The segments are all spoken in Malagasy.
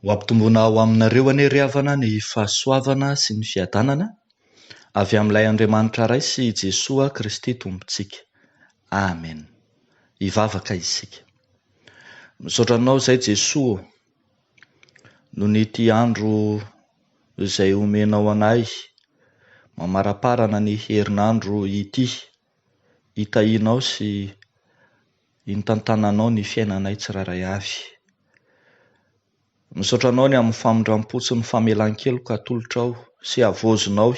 Ho ampitomboina ao aminareo anie ry havana ny fahasoavana sy ny fiadanana avy amin'ilay Andriamanitra iray sy Jesosy Kristy Tompontsika. Amen. Hivavaka isika. Misaotra anao izay Jesosy noho n'ity andro izay omenao anay mamaraparana ny herinandro ity, hitahinao sy hitantananao ny fiainanay tsiraray avy. Misaotra anao ny amin'ny famindram-po sy ny famelan-keloka atolotra ao sy avozinao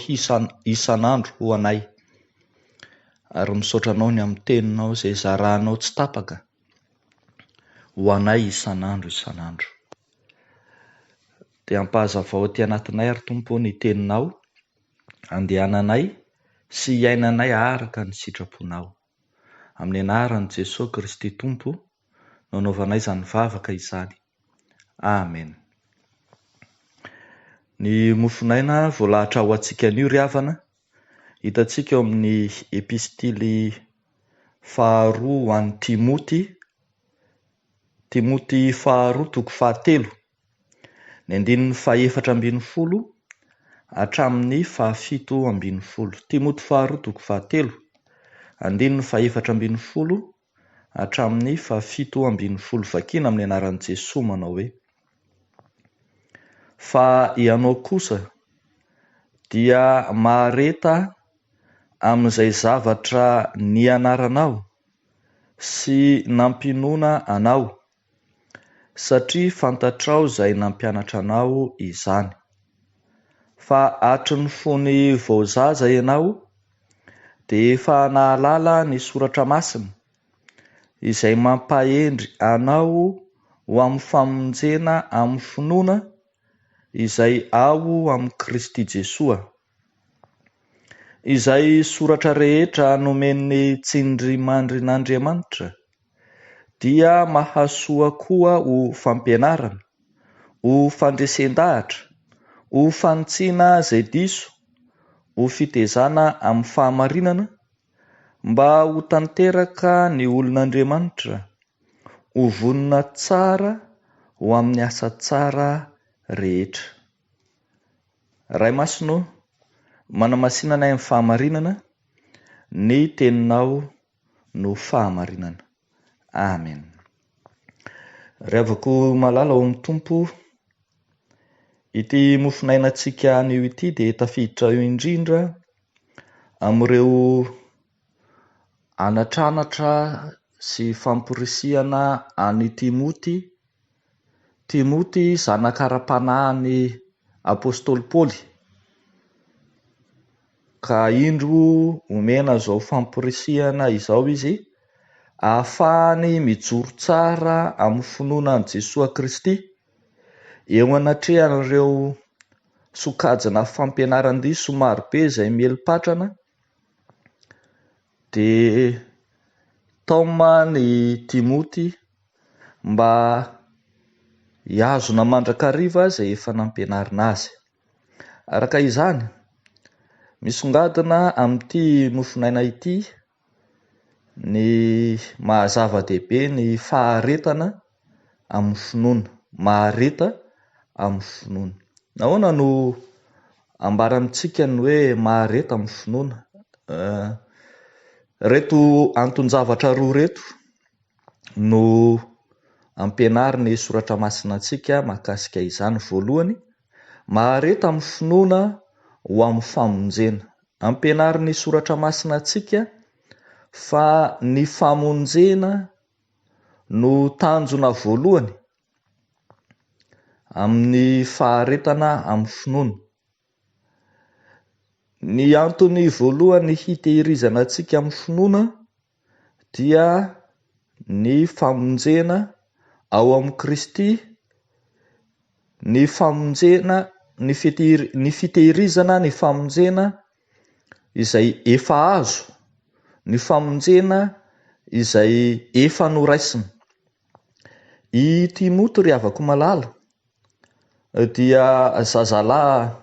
isan'andro ho anay. Ary misaotra anao ny amin'ny teninao izay zarahanao tsy tapaka ho anay isan'andro. Dia ampahazavao aty anatinay ary Tompo ny teninao, andehananay sy iainanay araka ny sitraponao. Amin'ny anaran'i Jesosy Kristy Tompo no anaovanay izany vavaka izany. Amen. Ny mofonaina voalahatra ho antsika anio ry havana, hitantsika eo amin'ny epistily faharoa ho an'ny Timoty faharoa toko fahatelo, ny andininy fahaefatra ambin'ny folo hatramin'ny fahafito ambin'ny folo. Timoty faharoa toko fahatelo, andininy fahaefatra ambin'ny folo hatramin'ny fahafito ambin'ny folo. Vakiana amin'ny anaran'i Jesosy manao hoe: fa ianao kosa dia mahareta amin'izay zavatra nianaranao sy nampinoana anao, satria fantatrao izay nampianatra anao izany. Fa hatry ny fony vao zaza ianao dia efa nahalala ny soratra masina izay mampahendry anao ho amin'ny famonjena amin'ny finoana izay ao amin'ny Kristy Jesosy. Izay soratra rehetra nomen'ny tsindrimandrin'Andriamanitra dia mahasoa koa ho fampianarana, ho fandresen-dahatra, ho fanitsiana izay diso, ho fitezana amin'ny fahamarinana, mba ho tanteraka ny olon'Andriamanitra, ho vonona tsara ho amin'ny asa tsara rehetra. Ray masino, manamasinanay amin'ny fahamarinana, ny teninao no fahamarinana. Amen. Ravako malala ao amin'ny Tompo, ity mofinainantsika anio ity dia tafiditra eo indrindra amin'ireo anatranatra sy famporisihana any Timoty zanakara-panahin'ny apôstôly Paoly, ka indro omena izao famporisihana izao izy ahafahany mijoro tsara amin'ny finoana an'i Jesosy Kristy eo anatrehan'ireo sokajina fampianaran-diso marobe izay mielipatrana. Dia taoma ny Timoty mba hiazona mandrakariva izay efa nampianarina azy. Araka izany, misongadina amin'ity mofinaina ity ny mahazava-dehibe ny faharetana amin'ny finoana. Mahareta amin'ny finoana. Nahoana no ambarantsika ny hoe mahareta amin'ny finoana? Reto anton-javatra roa reto no ampianariny soratra masina antsika mahakasika izany. Voalohany, mahareta amin'ny finoana ho amin'ny famonjena. Ampianariny soratra masina antsika fa ny famonjena no tanjona voalohany amin'ny faharetana amin'ny finoana. Ny antony voalohany hitehirizana antsika amin'ny finoana dia ny famonjena ao amin'ny Kristy, ny fitehirizana ny famonjena izay efa azo, ny famonjena izay efa noraisina. I Timoty ry havako malala dia zazalahy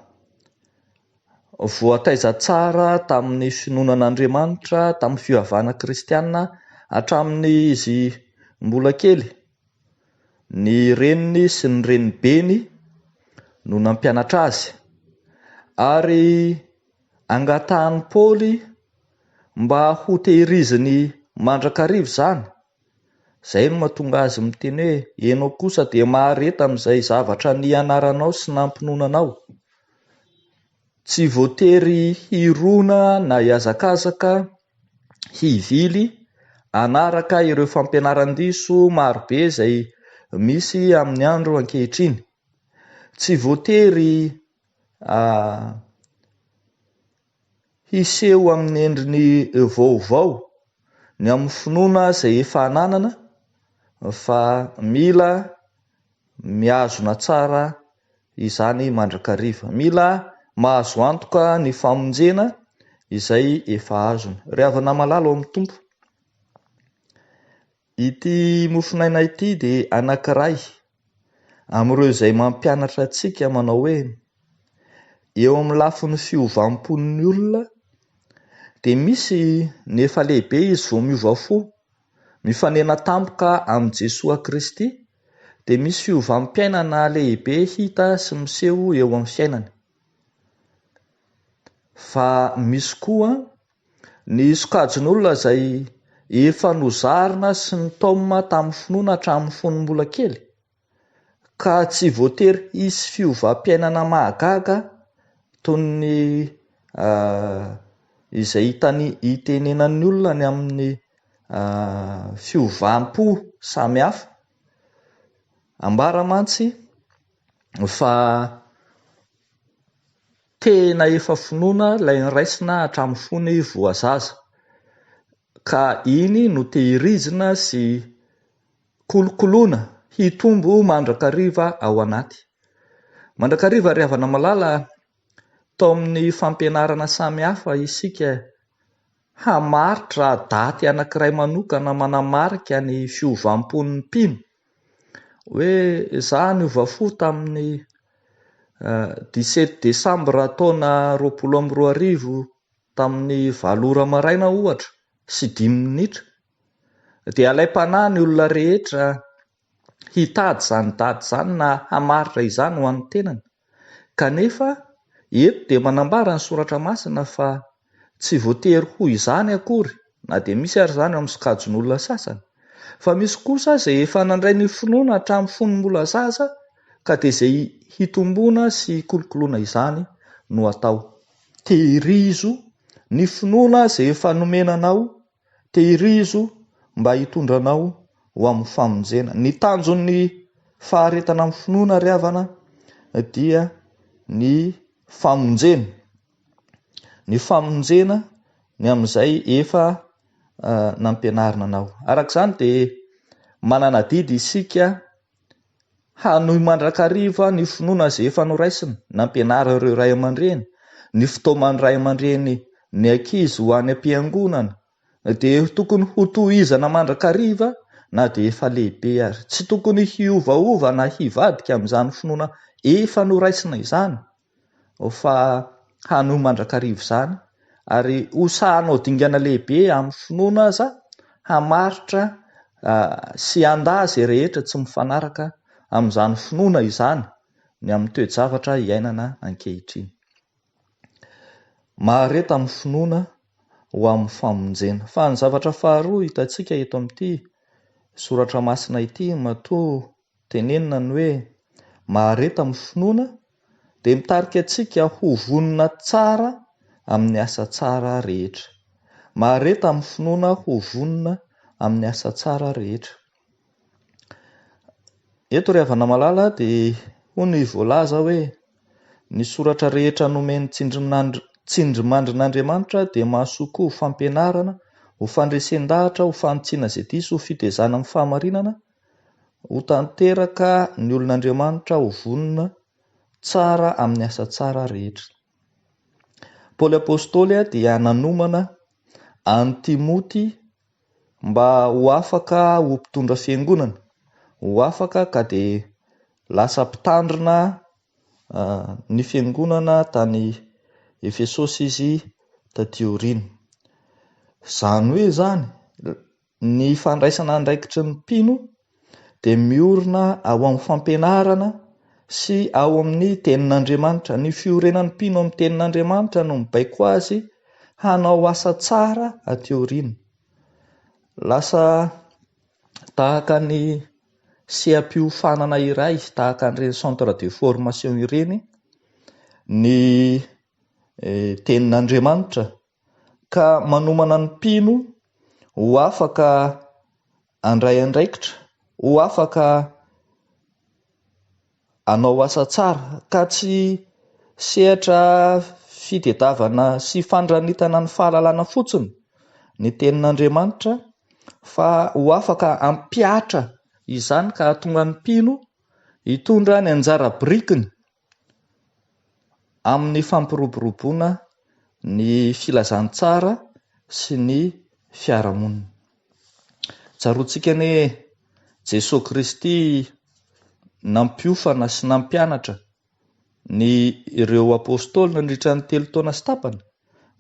voataiza tsara tamin'ny finoanan'Andriamanitra, tamin'ny fivavahana kristianina hatramin'ny izy mbola kely. ny reniny sy ny renibeny no nampianatra azy, ary angatahany Paoly mba ho tehiriziny mandrakariva zany. Zay no mahatonga azy miteny hoe ianao kosa dia mahareta amin'izay zavatra nianaranao sy nampinonanao. Tsy voatery hirona na hiazakazaka hivily anaraka ireo fampianaran-diso marobe izay misy amin'ny andro ankehitriny. Tsy voatery hiseho amin'ny endriny vaovao ny amin'ny finoana izay efa ananana, fa mila mihazona tsara izany mandrakariva. Mila mahazo antoka ny famonjena izay efa azony. Ry havana malala ao amin'ny Tompo, ity mofinaina ity dia anankiray amin'ireo izay mampianatra antsika manao hoe eo amin'ny lafin'ny fiovampon'ny olona dia misy ny efa lehibe izy vao miova fo, mifanena tampoka amin'ny Jesosy Kristy, dia misy fiovampiainana lehibe hita sy miseho eo amin'ny fiainany. Fa misy koa ny sokajin'olona izay efa nozarina sy nitaomina tamin'ny finoana hatramin'ny fon'ny mbola kely, ka tsy voatery hisy fiovampiainana mahagaga toy ny izay hitenenan'ny olona ny amin'ny fiovampo samihafa. Ambara mantsy fa tena efa finoana ilay niraisina hatramin'ny fony voazaza, ka iny no tehirizina sy kolokoloana hitombo mandrakariva ao anaty. Mandrakariva ry havana malala, tao amin'ny fampianarana samihafa isika hamaritra daty anankiray manokana manamarika ny fiovampon'ny mpino, hoe izaho niova fo tamin'ny 17 Desambra taona 2020 tamin'ny 7 maraina ohatra sy 5 minitra, dia alaim-panahy ny olona rehetra hitady izany daty izany na hamaritra izany ho an'ny tenany. Kanefa eto dia manambara ny soratra masina fa tsy voatery ho izany akory, na dia misy ary izany amin'ny sokajin'olona sasany, fa misy kosa izay efa nandray ny finoana hatramin'ny fon'ny mbola zaza, ka dia izay hitomboana sy kolokoloana izany no atao. Tehirizo ny finoana izay efa nomenanao, tehirizo mba hitondranao ho amin'ny famonjena. Ny tanjon'ny faharetana amin'ny finoana ry havana dia ny famonjena. Ny famonjena ny amin'izay efa nampianarina anao. Arak'izany dia manana didy isika hanohy mandrakariva ny finoana izay efa noraisina, nampianarina ireo ray aman-dreny, ny fitaoman'ny ray aman-dreny ny ankizy ho any am-piangonana, dia tokony ho tohizana mandrakariva na dia efa lehibe ary. Tsy tokony hiovaova na hivadika amin'izany finoana efa noraisina izany, fa hanohy mandrakariva izany, ary hosahanao dingana lehibe amin'ny finoana aza, hamaritra sy handazy rehetra tsy mifanaraka amin'izany finoana izany ny amin'ny toe-javatra iainana ankehitriny. Mahareta amin'ny finoana ho amin'ny famonjena. Fa ny zavatra faharoa hitantsika eto amin'ity soratra masina ity, matoa tenenina ny hoe mahareta amin'ny finoana dia mitarika antsika ho vonona tsara amin'ny asa tsara rehetra. Mahareta amin'ny finoana ho vonona amin'ny asa tsara rehetra. Eto ry havana malala dia hoy voalaza hoe ny soratra rehetra nomeny tsindrimandrin'Andriamanitra dia mahasoa koa ho fampianarana, ho fandresen-dahatra, ho fanontsinana izay diso, ho fitaizana amin'ny fahamarinana, ho tanteraka ny olon'Andriamanitra ho vonona tsara amin'ny asa tsara rehetra. Paoly apôstôly dia nanomana any Timoty mba ho afaka ho mpitondra fiangonana, ho afaka ka dia lasa mpitandrina ny fiangonana tany Efesosy izy taty aoriana. Izany hoe izany ny fandraisana andraikitry ny mpino dia miorina ao amin'ny fampianarana sy ao amin'ny tenin'Andriamanitra. Ny fiorenan'ny mpino amin'ny tenin'Andriamanitra no mibaiko azy hanao asa tsara aty aoriana. Lasa tahaka ny seha-piofanana iray, tahaka an'ireny centre de formation ireny ny tenin'Andriamanitra, ka manomana ny mpino ho afaka andray andraikitra, ho afaka hanao asa tsara, ka tsy sehatra fitediavana sy fandranitana ny fahalalana fotsiny ny tenin'Andriamanitra, fa ho afaka ampiatra izany ka hahatonga ny mpino hitondra ny anjara birikiny amin'ny fampiroboroboana ny filazantsara sy ny fiarahamonina. Tsaroantsika ny Jesosy Kristy nampiofana sy nampianatra ny ireo apôstôly nandritra ny 3 taona sy tapany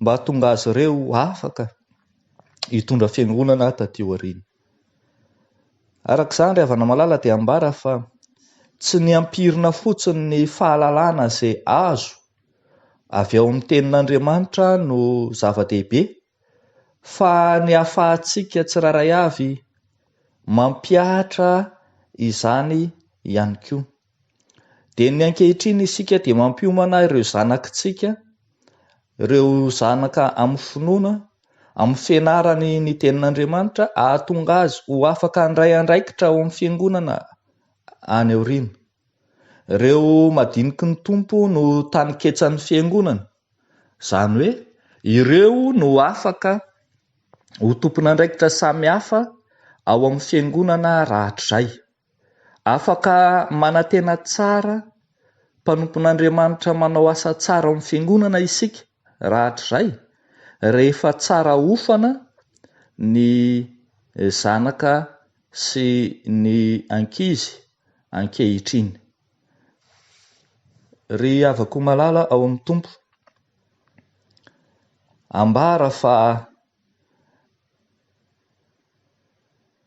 mba hahatonga azy ireo afaka hitondra fiangonana taty aoriana. Arak'izany ry havana malala dia ambara fa tsy ny ampirina fotsiny ny fahalalana izay azo avy ao amin'ny tenin'Andriamanitra no zava-dehibe, fa ny ahafahantsika tsiraray avy mampiatra izany ihany koa. Dia ny ankehitriny isika dia mampiomana ireo zanakitsika, ireo zanaka amin'ny finoana, amin'ny fianarany ny tenin'Andriamanitra, ahatonga azy ho afaka handray andraikitra ao amin'ny fiangonana any aoriana. Ireo madiniky ny tompo no taniketsan'ny fiangonana, izany hoe ireo no afaka ho tompon'andraikitra samihafa ao amin'ny fiangonana rahatrizay. Afaka manantena tsara mpanompon'Andriamanitra manao asa tsara ao amin'ny fiangonana isika rahatrizay, rehefa tsara ofana ny zanaka sy ny ankizy ankehitriny. Ry havako malala ao amin'ny tompo, ambara fa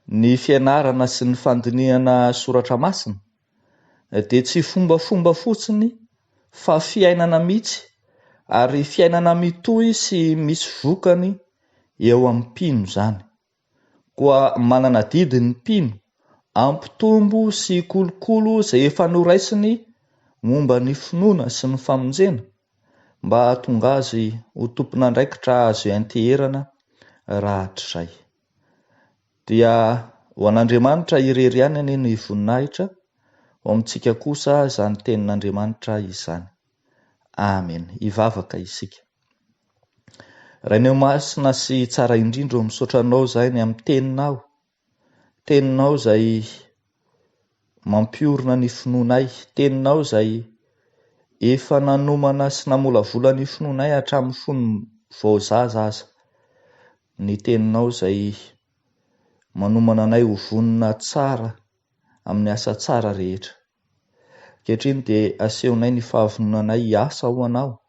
ny fianarana sy ny fandinihana soratra masina dia tsy fombafomba fotsiny, fa fiainana mihitsy, ary fiainana mitohy sy misy vokany eo amin'ny mpino izany. Koa manana didiny ny mpino ampitombo sy kolokolo izay efa noraisiny momba ny finoana sy ny famonjena, mba hahatonga azy ho tompon'andraikitra azo ianteherana rahatrizay. Dia ho an'Andriamanitra irery ihany anie ny voninahitra, ho amintsika kosa izany tenin'Andriamanitra izany. Amen. Hivavaka isika. Raineo masina sy tsara indrindra misaotra anao izay ny amin'ny teninao, teninao izay mampiorina ny finoanay, teninao izay efa nanomana sy namolavola ny finoanay hatramin'ny fony vaozaza aza, ny teninao izay manomana anay ho vonina tsara amin'ny asa tsara rehetra. Ankehitriny dia asehonay ny fahavononanay hiasa ho anao,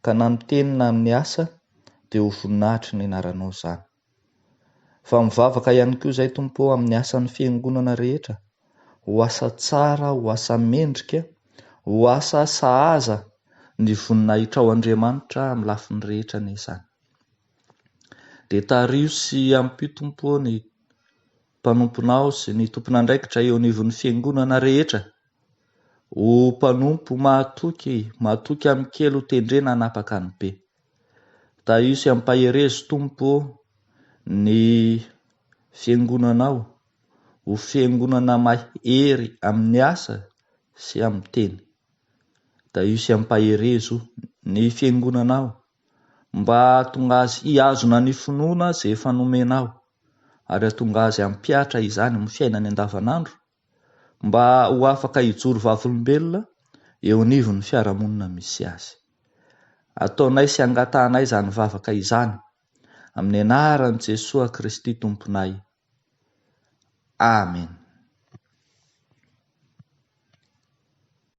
ka na ny teny na ny asa dia ho voninahitry ny anaranao izany. Fa mivavaka ihany koa izay Tompo amin'ny asan'ny fiangonana rehetra, ho asa tsara, ho asa mendrika, ho asa sahaza ny voninahitra ao Andriamanitra amin'ny lafiny rehetra ny izany. Dia tario sy ampio Tompo ny mpanomponao sy ny tompon'andraikitra eo anivon'ny fiangonana rehetra, ho mpanompo mahatoky amin'ny kely ho tendrena hanapaka ny be. Tario sy ampaherezo Tompo ny fiangonanao, ho fiangonana mahery amin'ny asa sy amin'ny teny. Tario sy ampaherezo ny fiangonanao mba hahatonga azy hiazona ny finoana izay efa nomenao, ary hahatonga azy hampiatra izany amin'ny fiainany andavanandro, mba ho afaka hijoro vavolombelona eo anivon'ny fiarahamonina misy azy. Ataonay sy angatahanay izany vavaka izany amin'ny anaran'i Jesosy Kristy Tomponay. Amen.